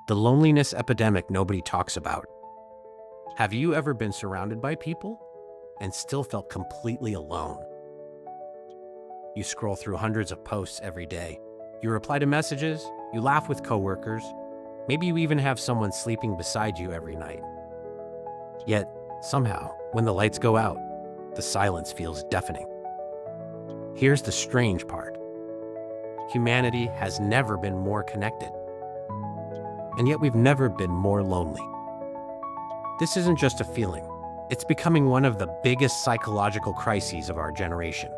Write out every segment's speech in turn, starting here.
The loneliness epidemic nobody talks about. Have you ever been surrounded by people and still felt completely alone? You scroll through hundreds of posts every day. You reply to messages, you laugh with coworkers, maybe you even have someone sleeping beside you every night. Yet, somehow, when the lights go out, the silence feels deafening. Here's the strange part. Humanity has never been more connected. And yet we've never been more lonely. This isn't just a feeling. It's becoming one of the biggest psychological crises of our generation.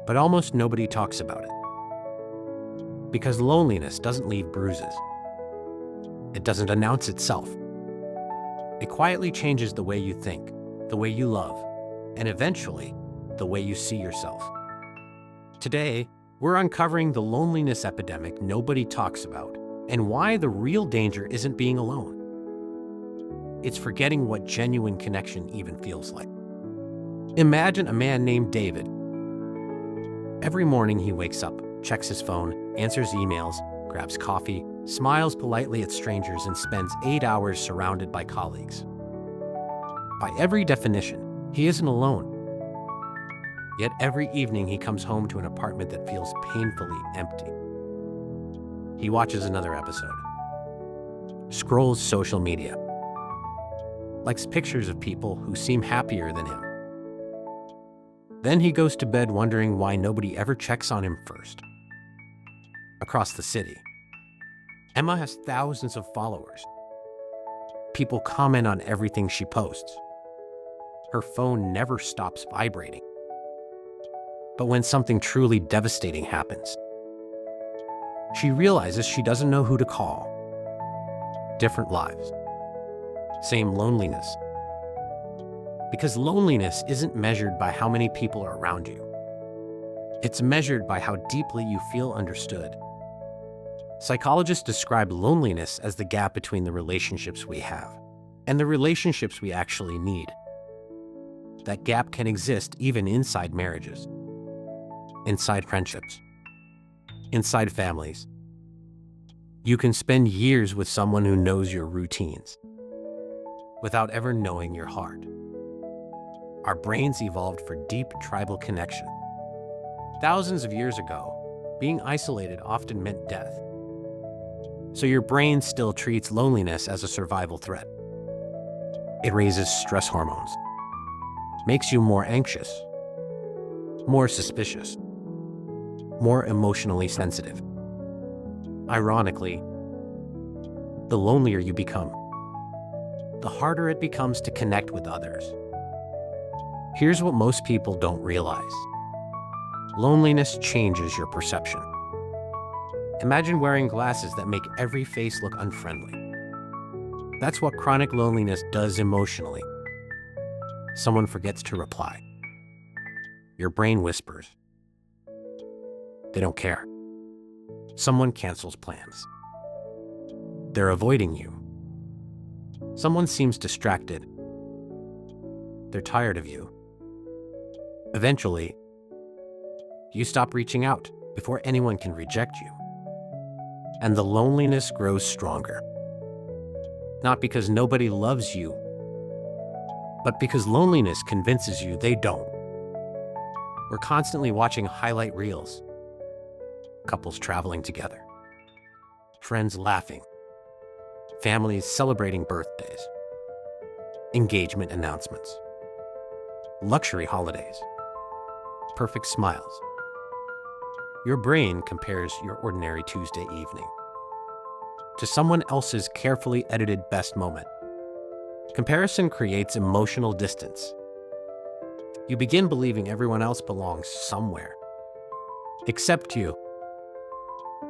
But almost nobody talks about it. Because loneliness doesn't leave bruises. It doesn't announce itself. It quietly changes the way you think, the way you love, and eventually, the way you see yourself. Today, we're uncovering the loneliness epidemic nobody talks about, and why the real danger isn't being alone. It's forgetting what genuine connection even feels like. Imagine a man named David. Every morning he wakes up, checks his phone, answers emails, grabs coffee, smiles politely at strangers, and spends 8 hours surrounded by colleagues. By every definition, he isn't alone. Yet every evening he comes home to an apartment that feels painfully empty. He watches another episode, scrolls social media, likes pictures of people who seem happier than him. Then he goes to bed wondering why nobody ever checks on him first. Across the city, Emma has thousands of followers. People comment on everything she posts. Her phone never stops vibrating. But when something truly devastating happens, she realizes she doesn't know who to call. Different lives. Same loneliness. Because loneliness isn't measured by how many people are around you. It's measured by how deeply you feel understood. Psychologists describe loneliness as the gap between the relationships we have and the relationships we actually need. That gap can exist even inside marriages, inside friendships, inside families. You can spend years with someone who knows your routines without ever knowing your heart. Our brains evolved for deep tribal connection. Thousands of years ago, being isolated often meant death. So your brain still treats loneliness as a survival threat. It raises stress hormones, makes you more anxious, more suspicious, more emotionally sensitive. Ironically, the lonelier you become, the harder it becomes to connect with others. Here's what most people don't realize. Loneliness changes your perception. Imagine wearing glasses that make every face look unfriendly. That's what chronic loneliness does emotionally. Someone forgets to reply. Your brain whispers. They don't care. Someone cancels plans. They're avoiding you. Someone seems distracted. They're tired of you. Eventually, you stop reaching out before anyone can reject you. And the loneliness grows stronger. Not because nobody loves you, but because loneliness convinces you they don't. We're constantly watching highlight reels. Couples traveling together. Friends laughing. Families celebrating birthdays. Engagement announcements. Luxury holidays. Perfect smiles. Your brain compares your ordinary Tuesday evening to someone else's carefully edited best moment. Comparison creates emotional distance. You begin believing everyone else belongs somewhere, except you.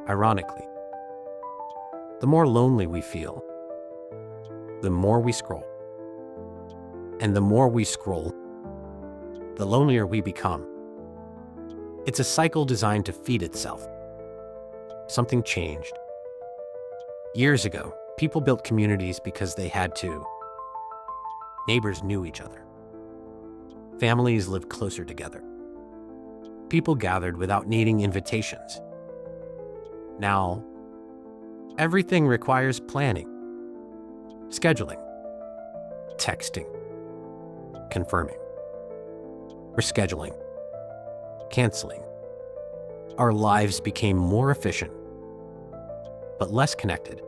Ironically, the more lonely we feel, the more we scroll. And the more we scroll, the lonelier we become. It's a cycle designed to feed itself. Something changed. Years ago, people built communities because they had to. Neighbors knew each other. Families lived closer together. People gathered without needing invitations. Now, Everything requires planning, scheduling, texting, confirming, rescheduling, canceling. Our lives became more efficient, but less connected.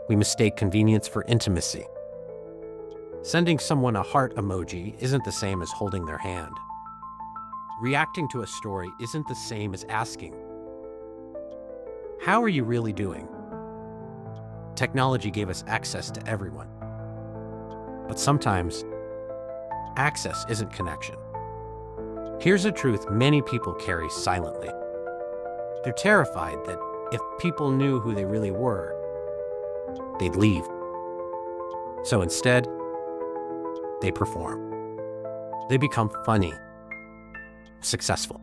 We mistake convenience for intimacy. Sending someone a heart emoji isn't the same as holding their hand. Reacting to a story isn't the same as asking, "How are you really doing?" Technology gave us access to everyone. But sometimes, access isn't connection. Here's a truth many people carry silently. They're terrified that if people knew who they really were, they'd leave. So instead, they perform. They become funny, successful,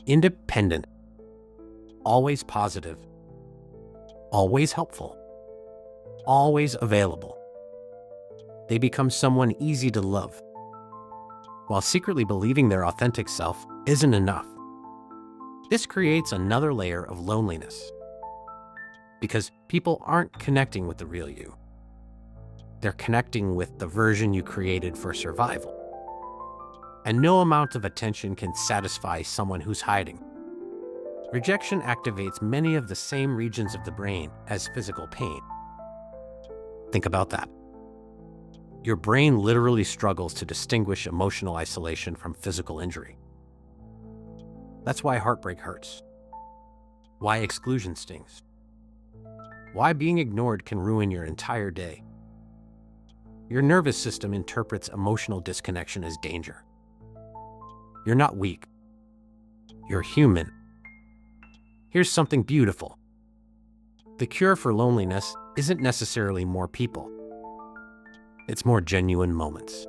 independent, always positive, always helpful, always available. They become someone easy to love, while secretly believing their authentic self isn't enough. This creates another layer of loneliness, because people aren't connecting with the real you. They're connecting with the version you created for survival. And no amount of attention can satisfy someone who's hiding. Rejection activates many of the same regions of the brain as physical pain. Think about that. Your brain literally struggles to distinguish emotional isolation from physical injury. That's why heartbreak hurts. Why exclusion stings. Why being ignored can ruin your entire day. Your nervous system interprets emotional disconnection as danger. You're not weak. You're human. Here's something beautiful. The cure for loneliness isn't necessarily more people. It's more genuine moments.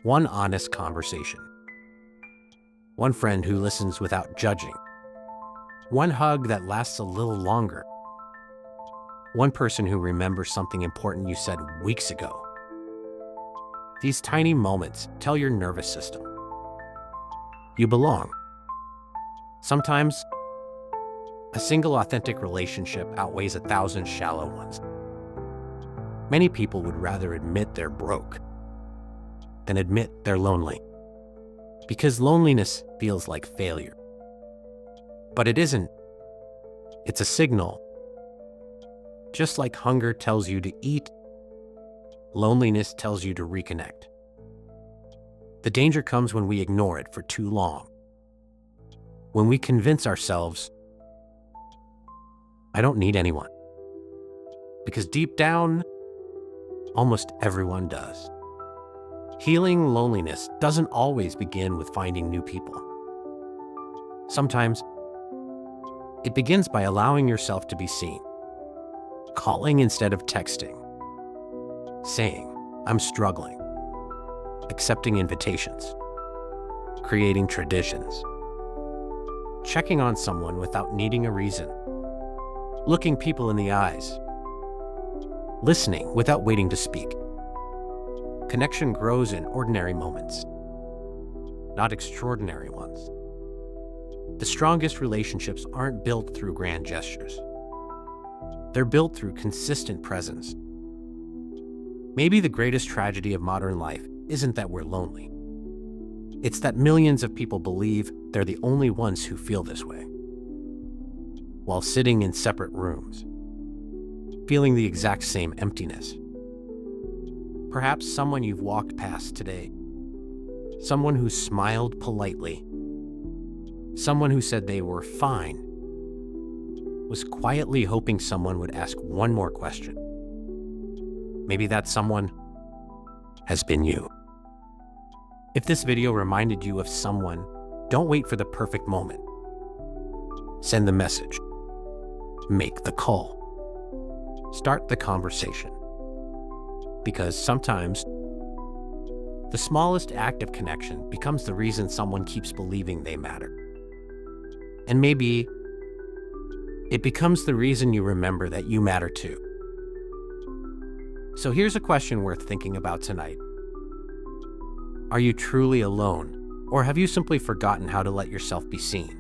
One honest conversation. One friend who listens without judging. One hug that lasts a little longer. One person who remembers something important you said weeks ago. These tiny moments tell your nervous system you belong. Sometimes, a single authentic relationship outweighs 1,000 shallow ones. Many people would rather admit they're broke than admit they're lonely, because loneliness feels like failure. But it isn't. It's a signal. Just like hunger tells you to eat, loneliness tells you to reconnect. The danger comes when we ignore it for too long. When we convince ourselves, "I don't need anyone." Because deep down, almost everyone does. Healing loneliness doesn't always begin with finding new people. Sometimes, it begins by allowing yourself to be seen. Calling instead of texting. Saying, "I'm struggling." Accepting invitations. Creating traditions. Checking on someone without needing a reason. Looking people in the eyes. Listening without waiting to speak. Connection grows in ordinary moments, not extraordinary ones. The strongest relationships aren't built through grand gestures. They're built through consistent presence. Maybe the greatest tragedy of modern life isn't that we're lonely. It's that millions of people believe they're the only ones who feel this way, while sitting in separate rooms, feeling the exact same emptiness. Perhaps someone you've walked past today, someone who smiled politely, someone who said they were fine, was quietly hoping someone would ask one more question. Maybe that someone has been you. If this video reminded you of someone, don't wait for the perfect moment. Send the message. Make the call. Start the conversation. Because sometimes, the smallest act of connection becomes the reason someone keeps believing they matter. And maybe it becomes the reason you remember that you matter too. So here's a question worth thinking about tonight. Are you truly alone, or have you simply forgotten how to let yourself be seen?